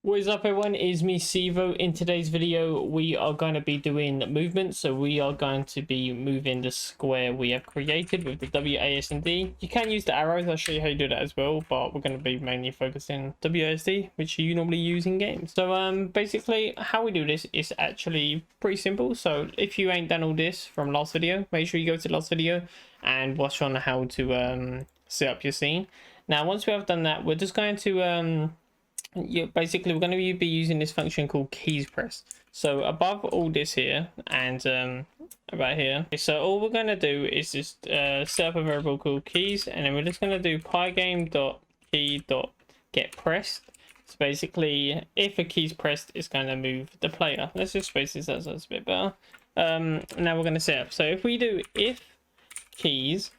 What is up everyone, it is me Sivo. In today's video we are going to be doing movement, so we are going to be moving the square we have created with the WASD. You can use the arrows, I'll show you how you do that as well, but we're going to be mainly focusing WASD, which you normally use in games. So basically how we do this is actually pretty simple. So if you ain't done all this from last video, make sure you go to the last video and watch on how to set up your scene. Now once we have done that, we're just going to basically we're going to be using this function called keys press. So above all this here and about here, so all we're going to do is just set up a variable called keys, and then we're just going to do pygame.key.getPressed. So basically if a key's pressed, it's going to move the player. Let's just space this out so it's a bit better. Now we're going to set up, so if we do if keys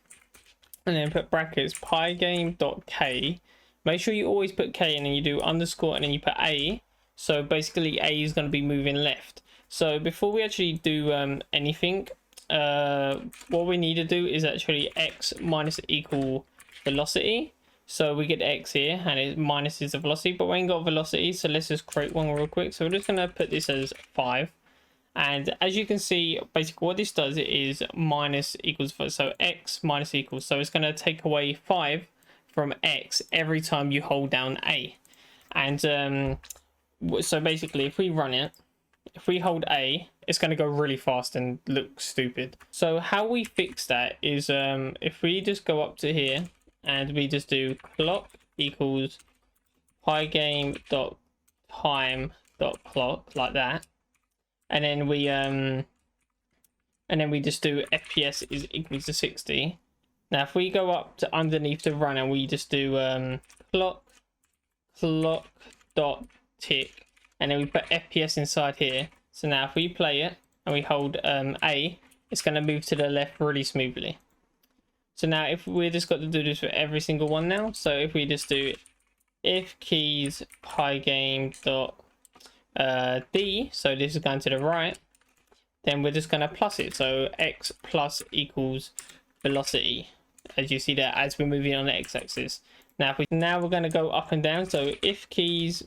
and then put brackets pygame.k, make sure you always put K and then you do underscore and then you put A. So basically A is going to be moving left. So before we actually do anything, what we need to do is actually X minus equal velocity. So we get X here and it minus is the velocity, but we ain't got velocity. So let's just create one real quick. So we're just going to put this as 5. And as you can see, basically what this does is minus equals 5. So X minus equals. So it's going to take away 5 from X every time you hold down A. And so basically if we run it, if we hold A, it's going to go really fast and look stupid. So how we fix that is if we just go up to here and we just do clock equals pygame.time.clock like that, and then we just do FPS is equals to 60. Now if we go up to underneath the run and we just do clock dot tick, and then we put FPS inside here. So now if we play it and we hold A, it's going to move to the left really smoothly. So now if we just got to do this for every single one now. So if we just do if keys pygame dot D, so this is going to the right, then we're just going to plus it. So X plus equals velocity, as you see there, as we're moving on the x-axis. Now we're going to go up and down. So if keys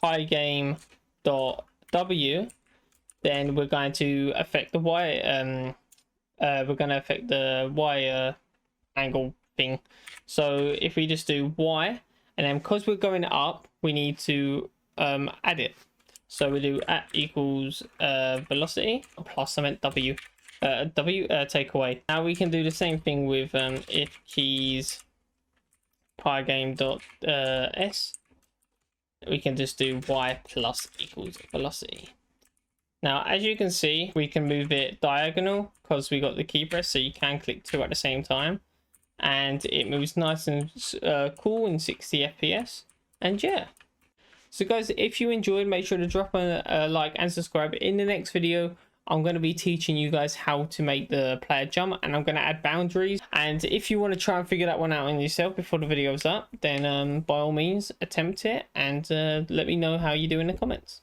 pygame dot W, then we're going to affect the y we're going to affect the y angle thing. So if we just do y, and then because we're going up, we need to add it. So we do at equals velocity plus, I meant W. Take away. Now we can do the same thing with if keys pygame dot S. We can just do y plus equals velocity. Now as you can see, we can move it diagonal because we got the key press, so you can click 2 at the same time, and it moves nice and cool in 60 FPS. And yeah, so guys, if you enjoyed, make sure to drop a like and subscribe. In the next video I'm going to be teaching you guys how to make the player jump, and I'm going to add boundaries. And if you want to try and figure that one out on yourself before the video's up, then by all means attempt it and let me know how you do in the comments.